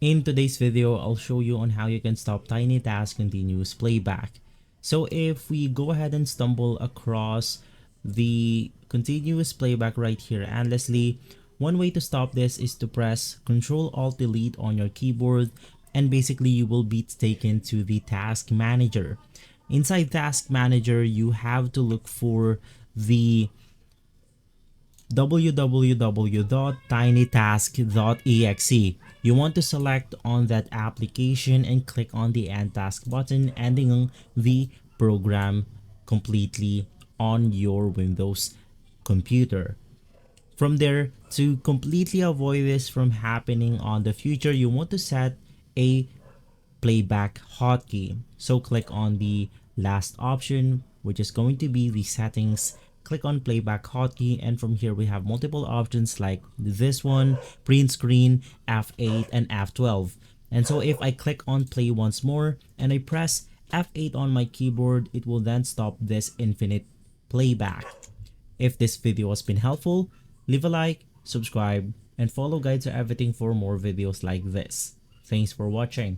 In today's video, I'll show you on how you can stop TinyTask Continuous Playback. So if we go ahead and stumble across the continuous playback right here endlessly, one way to stop this is to press Ctrl-Alt-Delete on your keyboard, and basically you will be taken to the Task Manager. Inside Task Manager, you have to look for the www.tinytask.exe. You want to select on that application and click on the End Task button, ending the program completely on your Windows computer. From there, to completely avoid this from happening on the future, you want to set a playback hotkey. So click on the last option, which is going to be the settings. Click on playback hotkey, and from here we have multiple options like this one, print screen, F8 and F12. And so if I click on play once more and I press F8 on my keyboard, it will then stop this infinite playback. If this video has been helpful, leave a like, subscribe, and follow Guide to Everything for more videos like this. Thanks for watching.